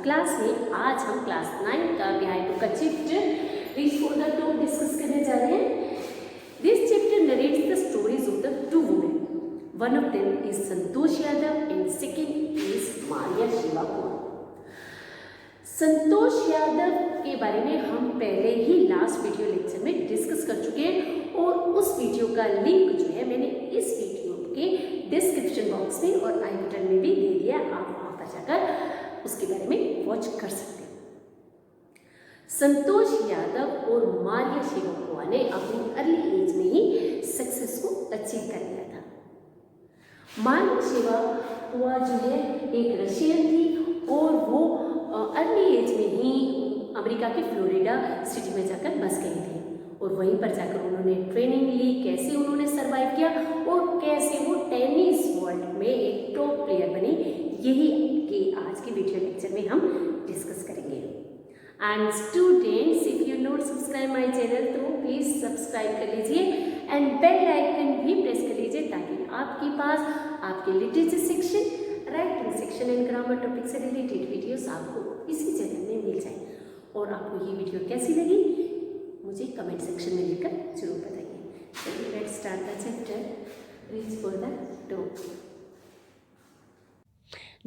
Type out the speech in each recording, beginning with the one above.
Class में आज हम क्लास 9 का अध्याय 2 का chapter reach for the top discuss करने जा रहे हैं। This chapter narrates the stories of the two women. One of them is Santosh Yadav and second is Maria Shiva पुआ। संतोष यादव के बारे में हम पहले ही लास्ट वीडियो लेक्चर में डिस्कस कर चुके हैं और उस वीडियो का लिंक जो है मैंने इस वीडियो के डिस्क्रिप्शन बॉक्स में और आई बटन में भी दे दिया। आप वहां पर जाकर उसके बारे में वॉच कर सकते हैं। संतोष यादव और मारिया शिवा पुआ ने अपनी अर्ली एज में ही सक्सेस को अचीव कर लिया था। मारिया शिवा पुआ जो है एक रशियन थी और वो अर्ली एज में ही अमेरिका के फ्लोरिडा सिटी में जाकर बस गई थी और वहीं पर जाकर उन्होंने ट्रेनिंग ली, कैसे उन्होंने सरवाइव किया और कैसे वो टेनिस वर्ल्ड में एक टॉप प्लेयर बनी, यही कि आज के वीडियो लेक्चर में हम डिस्कस करेंगे। And students, if you not subscribe my channel तो प्लीज़ सब्सक्राइब कर लीजिए एंड बेल आइकन भी प्रेस कर लीजिए ताकि आपके पास आपके literature section, writing section and grammar topic से रिलेटेड वीडियोस आपको इसी चैनल में मिल जाए। और आपको ये वीडियो कैसी लगी मुझे कमेंट सेक्शन में लिखकर जरूर बताइए। चलिए let's start the chapter reach for the top.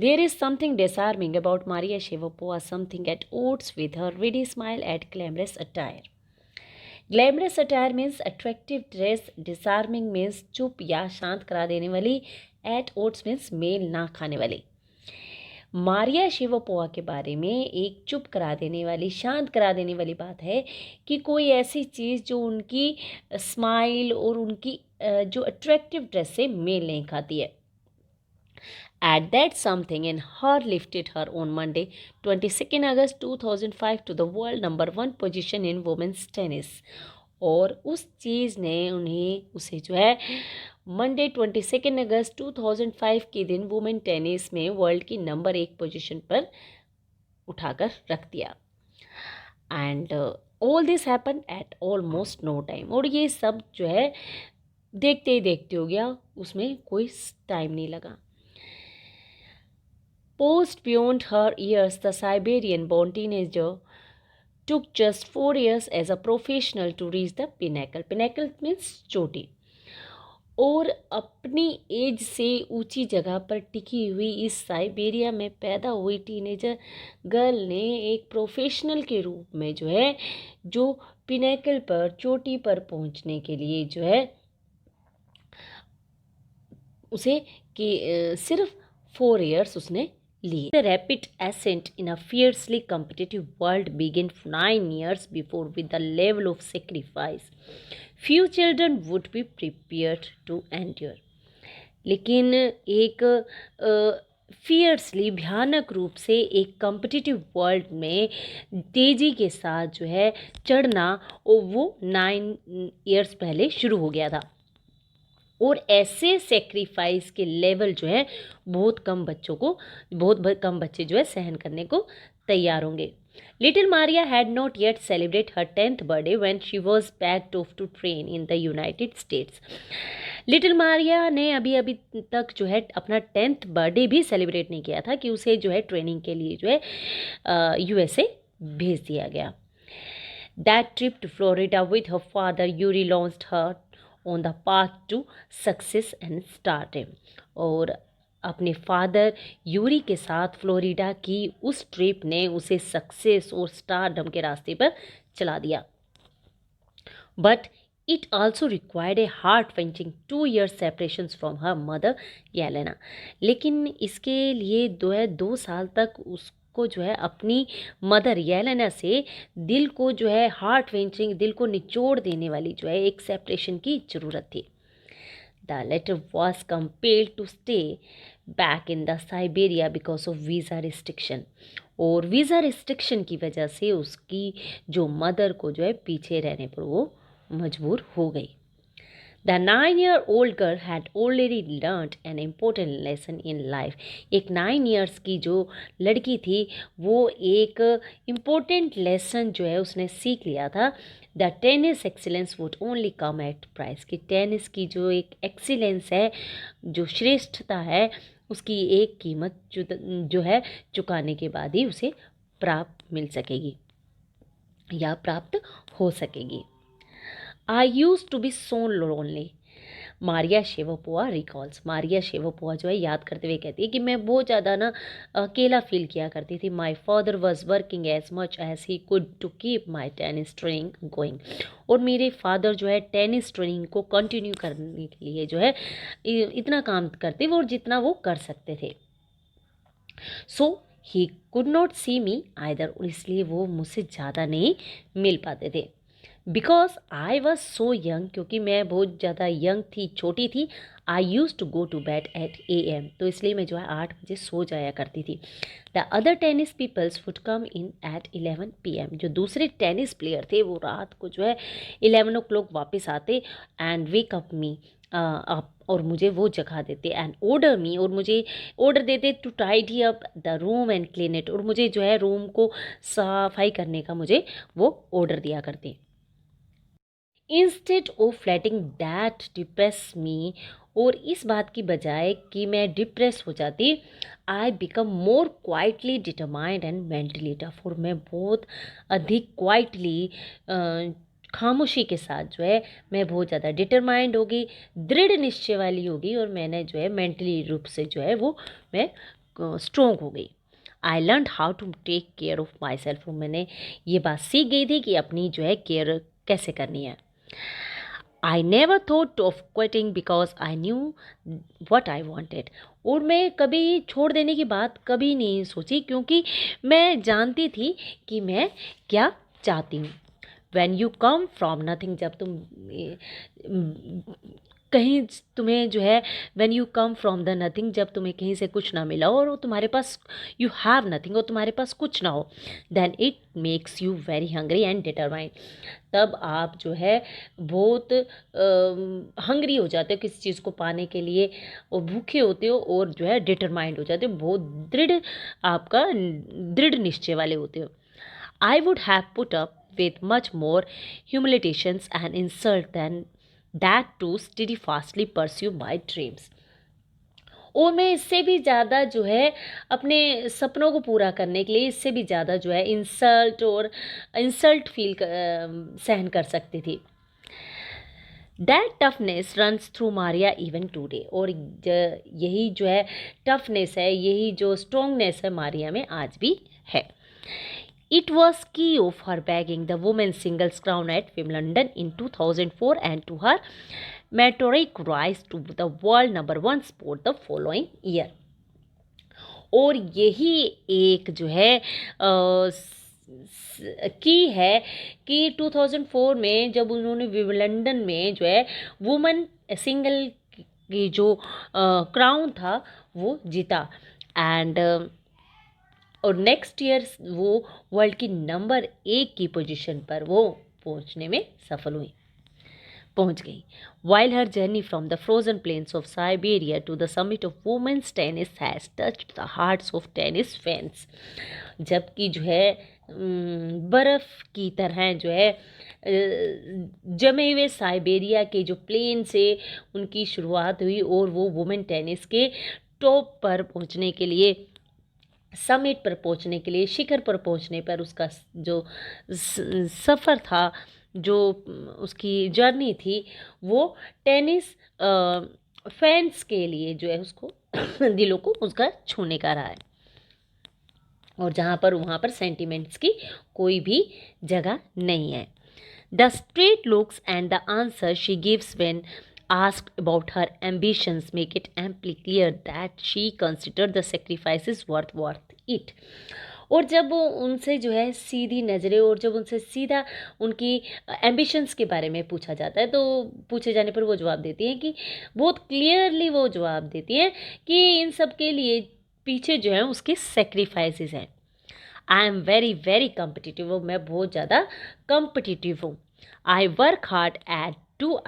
There is something disarming about Maria Shivapova, something at odds with her ready smile at glamorous attire. Glamorous attire means attractive dress, disarming means चुप या शांत करा देने वाली, at odds means mail ना खाने वाली। मारिया शिवापोवा के बारे में एक चुप करा देने वाली, शांत करा देने वाली बात है कि कोई ऐसी चीज़ जो उनकी स्माइल और उनकी जो अट्रैक्टिव ड्रेस से मेल नहीं खाती है। At that something in her lifted her on Monday, 22nd August 2005 to the world number 1 position in women's tennis. और उस चीज़ ने उसे जो है मंडे 22 अगस्त 2005 के दिन वुमेन टेनिस में वर्ल्ड की नंबर 1 पोजीशन पर उठाकर रख दिया। And all this happen at almost no time. और ये सब जो है देखते ही देखते हो गया, उसमें कोई टाइम नहीं लगा। Post beyond her years, the Siberian-born teenager took just 4 years as a professional to reach the pinnacle. Pinnacle means चोटी। और अपनी एज से ऊंची जगह पर टिकी हुई इस साइबेरिया में पैदा हुई टीनेजर गर्ल ने एक प्रोफेशनल के रूप में जो है जो पिनेकल पर, चोटी पर पहुंचने के लिए जो है उसे कि सिर्फ 4 years उसने लिए। The rapid ascent in a fiercely competitive world began 9 years before with the level of sacrifice few children would be prepared to endure. लेकिन एक फियर्सली भयानक रूप से एक कॉम्पिटिटिव वर्ल्ड में तेज़ी के साथ जो है चढ़ना वो 9 years पहले शुरू हो गया था। और ऐसे सेक्रीफाइस के लेवल जो है बहुत कम बच्चे जो है सहन करने को तैयार होंगे। Little Maria had not yet celebrate her 10th birthday when she was packed off to train in the United States. Little Maria ने अभी तक जो है अपना 10th बर्थडे भी सेलिब्रेट नहीं किया था कि उसे जो है ट्रेनिंग के लिए जो है USA भेज दिया गया। That trip to Florida with her father Yuri launched her on the path to success and stardom. और अपने फादर यूरी के साथ फ्लोरिडा की उस ट्रिप ने उसे सक्सेस और स्टारडम के रास्ते पर चला दिया। But it also required a heart wrenching 2 years separation from her mother Yelena. लेकिन इसके लिए 2 साल तक को जो है अपनी मदर येलेना से दिल को जो है हार्ट रेंचिंग, दिल को निचोड़ देने वाली जो है एक सेपरेशन की ज़रूरत थी। The latter was compelled to stay back in the Siberia because of visa restriction. और वीज़ा रिस्ट्रिक्शन की वजह से उसकी जो मदर को जो है पीछे रहने पर वो मजबूर हो गई। The 9-year-old girl had already learned an important lesson in life. एक 9 years की जो लड़की थी वो एक important lesson जो है उसने सीख लिया था। The tennis excellence would only come at price। कि टेनिस की जो एक excellence है, जो श्रेष्ठता है, उसकी एक कीमत जो है चुकाने के बाद ही उसे मिल सकेगी या प्राप्त हो सकेगी। I use to be so lonely, Maria Sharapova recalls. Maria Sharapova जो है याद करते हुए कहती है कि मैं बहुत ज़्यादा ना अकेला फील किया करती थी। My father was working as much as he could to keep my tennis training going. और मेरे फादर जो है टेनिस ट्रेनिंग को कंटिन्यू करने के लिए जो है इतना काम करते वो, और जितना वो कर सकते थे। So he could not see me either, इसलिए वो मुझसे ज़्यादा नहीं मिल पाते थे। Because I was so young, क्योंकि मैं बहुत ज़्यादा यंग थी, छोटी थी। I use to go to bed at AM, तो इसलिए मैं जो है 8 बजे सो जाया करती थी। The other tennis peoples would come in at 11 PM। जो दूसरे टेनिस प्लेयर थे वो रात को जो है 11 o'clock वापस आते and wake up me up, और मुझे वो जगा देते एंड ऑर्डर मी, और मुझे ऑर्डर देते to tidy up the room and clean it, और मुझे जो है रूम को सफाई करने का मुझे वो ऑर्डर दिया करते। Instead of letting that depress me, और इस बात की बजाय कि मैं डिप्रेस हो जाती, I become more quietly determined and mentally tough, और मैं बहुत अधिक क्वाइटली खामोशी के साथ जो है मैं बहुत ज़्यादा डिटरमाइंड होगी, दृढ़ निश्चय वाली होगी, और मैंने जो है मेंटली रूप से जो है वो मैं स्ट्रोंग हो गई। I learn how to take care of myself, मैंने ये बात सीख गई थी कि अपनी जो है केयर कैसे करनी है। I never thought of quitting because I knew what I wanted, और मैं कभी छोड़ देने की बात कभी नहीं सोची, क्योंकि मैं जानती थी कि मैं क्या चाहती हूँ। When you come from nothing, जब तुम कहीं तुम्हें जो है when you come from the nothing, जब तुम्हें कहीं से कुछ ना मिला और तुम्हारे पास यू हैव नथिंग, और तुम्हारे पास कुछ ना हो, then it makes you very hungry and determined, तब आप जो है बहुत हंग्री हो जाते हो किसी चीज़ को पाने के लिए, और भूखे होते हो, और जो है डिटरमाइंड हो जाते हो, बहुत दृढ़, आपका दृढ़ निश्चय वाले होते हो। I would have put up with much more humiliations and insult than that to steadfastly pursue my dreams. और मैं इससे भी ज़्यादा जो है अपने सपनों को पूरा करने के लिए इससे भी ज़्यादा जो है इंसल्ट फील सहन कर सकती थी। That toughness runs through Maria even today, और यही जो है टफनेस है, यही जो स्ट्रोंगनेस है मारिया में आज भी है। It was key of her bagging the women's singles crown at Wimbledon in 2004 and to her meteoric rise to the world #1 sport the following year. और यही एक जो है की है कि 2004 में जब उन्होंने विंबलडन में जो है वुमेन सिंगल की जो क्राउन था वो जीता, एंड और नेक्स्ट ईयर वो वर्ल्ड की नंबर 1 की पोजीशन पर वो पहुंचने में सफल पहुंच गई। While her journey from the frozen plains of Siberia to the summit of women's tennis has touched the hearts of tennis fans, जबकि जो है बर्फ़ की तरह जो है जमे हुए साइबेरिया के जो प्लेन से उनकी शुरुआत हुई, और वो वुमेन टेनिस के टॉप पर पहुंचने के लिए, समिट पर पहुंचने के लिए, शिखर पर पहुंचने पर उसका जो सफ़र था, जो उसकी जर्नी थी, वो टेनिस फैंस के लिए जो है उसको दिलों को उसका छूने का रहा है, और जहाँ पर वहाँ पर सेंटिमेंट्स की कोई भी जगह नहीं है। The straight looks and the answer she gives when asked about her ambitions make it amply clear that she considered the sacrifices worth it. और जब वो उनसे जो है सीधी नज़रें, और जब उनसे सीधा उनकी एम्बिशंस के बारे में पूछा जाता है, तो पूछे जाने पर वो जवाब देती हैं कि बहुत क्लियरली वो जवाब देती हैं कि इन सब के लिए पीछे जो है उसके सेक्रीफाइसेस हैं। I am very very competitive, मैं बहुत ज़्यादा कम्पिटिटिव हूँ। I work hard at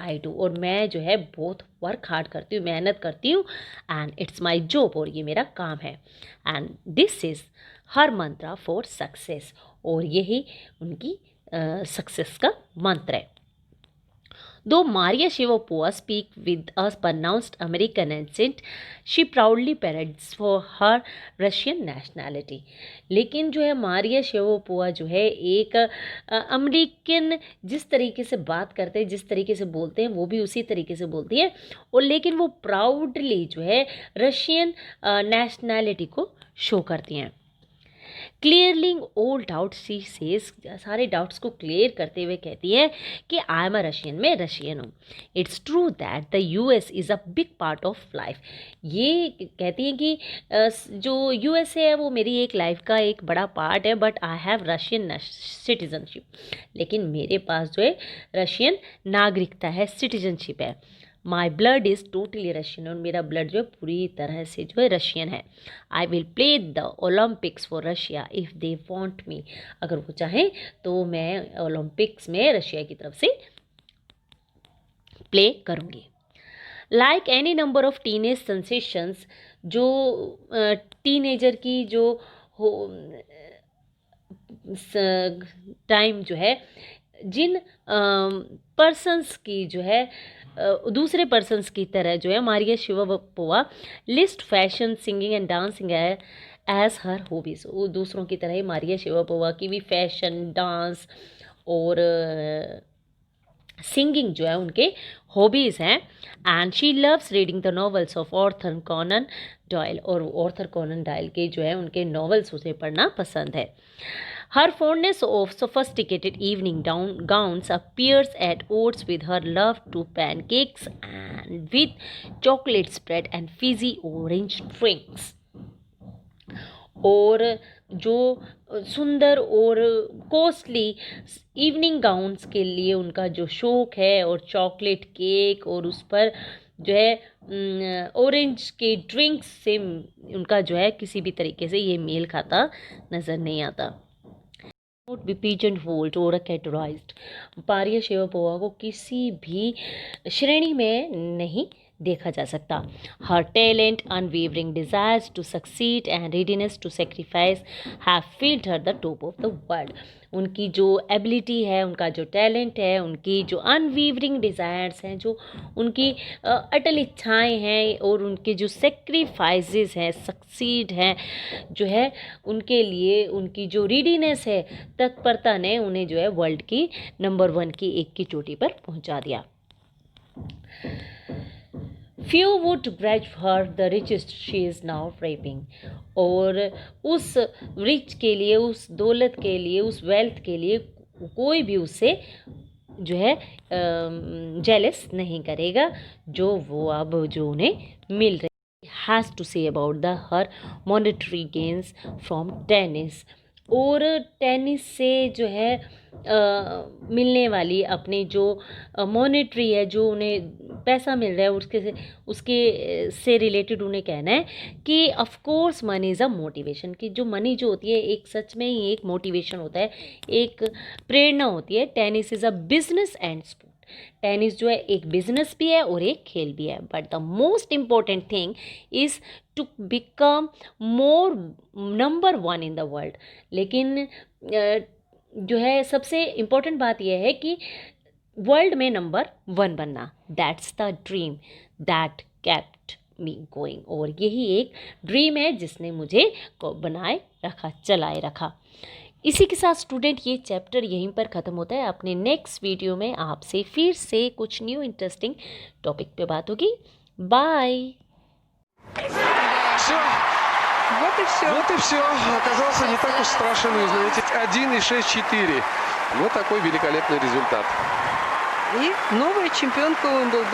I do, और मैं जो है बहुत वर्क हार्ड करती हूँ, मेहनत करती हूँ, एंड इट्स माई जॉब, और ये मेरा काम है, and this is her Mantra for success, और यही उनकी सक्सेस का मंत्र है। Though Maria Sharapova speaks with a pronounced American accent, she proudly parades for her Russian nationality. लेकिन जो है मारिया शेरापोवा जो है एक अमेरिकन जिस तरीके से बात करते हैं, जिस तरीके से बोलते हैं, वो भी उसी तरीके से बोलती है, और लेकिन वो प्राउडली जो है रशियन नेशनैलिटी को शो करती हैं. क्लियरलिंग ऑल डाउट्स शी सेज, सारे डाउट्स को क्लियर करते हुए कहती है कि आई एम अ रशियन, मैं रशियन हूँ. It's true that the US is a big part of life. ये कहती हैं कि जो यूएसए है वो मेरी एक लाइफ का एक बड़ा पार्ट है, but I have Russian citizenship. लेकिन मेरे पास जो है रशियन नागरिकता है, सिटीजनशिप है. My blood is totally Russian, और मेरा ब्लड जो है पूरी तरह से जो है रशियन है. I will play the Olympics for Russia if they want me. अगर वो चाहें तो मैं ओलंपिक्स में रशिया की तरफ से प्ले करूँगी. Like any number of teenage sensations, जो टीनेजर की जो हो टाइम जो है, जिन पर्सन्स की जो है दूसरे पर्सन्स की तरह जो है Maria Sharapova list fashion, singing and dancing है एज हर हॉबीज़. वो दूसरों की तरह ही मारिया शेरापोवा की भी फैशन, डांस और सिंगिंग जो है उनके हॉबीज़ हैं. And she loves reading the novels of Arthur Conan Doyle, और ऑर्थर कॉनन डॉयल के जो है उनके नॉवेल्स उसे पढ़ना पसंद है. Her fondness of sophisticated evening gowns appears at odds with her love to pancakes and with chocolate spread and fizzy orange drinks. और जो सुंदर और कॉस्टली इवनिंग गाउन्स के लिए उनका जो शौक़ है, और चॉकलेट केक और उस पर जो है ऑरेंज के ड्रिंक्स से उनका जो है किसी भी तरीके से ये मेल खाता नज़र नहीं आता. नोट बी पिजन होल्ड और कैटेगराइज्ड. मारिया शेरापोवा को किसी भी श्रेणी में नहीं देखा जा सकता. Her talent, unwavering desires to succeed and readiness to sacrifice have filled her the top of the world. उनकी जो एबिलिटी है, उनका जो टैलेंट है, उनकी जो अनवेवरिंग डिज़ायर्स हैं, जो उनकी अटल इच्छाएँ हैं, और उनके जो सेक्रीफाइसेस हैं, सक्सीड हैं जो है उनके लिए, उनकी जो रेडीनेस है, तत्परता ने उन्हें जो है वर्ल्ड की नंबर 1 की एक की चोटी पर पहुंचा दिया. Few would grudge her the riches she is now reaping. और उस रिच के लिए, उस दौलत के लिए, उस वेल्थ के लिए कोई भी उससे जो है जेलस नहीं करेगा जो वो अब जो उन्हें मिल रही. Has to say about the her monetary gains from tennis. और टेनिस से जो है मिलने वाली अपनी जो मॉनेटरी है, जो उन्हें पैसा मिल रहा है, उसके से रिलेटेड उन्हें कहना है कि of course money is a motivation. कि जो मनी जो होती है एक सच में ही एक मोटिवेशन होता है, एक प्रेरणा होती है. Tennis is a business and sport. Tennis जो है एक बिजनेस भी है और एक खेल भी है. But the most important thing is to become more number 1 in the world. लेकिन जो है सबसे इम्पॉर्टेंट बात यह है कि वर्ल्ड में नंबर 1 बनना. That's the dream that kept me going. और यही एक ड्रीम है जिसने मुझे बनाए रखा, चलाए रखा. इसी के साथ स्टूडेंट ये चैप्टर यहीं पर ख़त्म होता है. अपने नेक्स्ट वीडियो में आपसे फिर से कुछ न्यू इंटरेस्टिंग टॉपिक पे बात होगी. बाय. Вот и все. Вот и все. Оказался не так уж страшен знаете, 1,64. Вот такой великолепный результат. И новая чемпионка Уимблдона.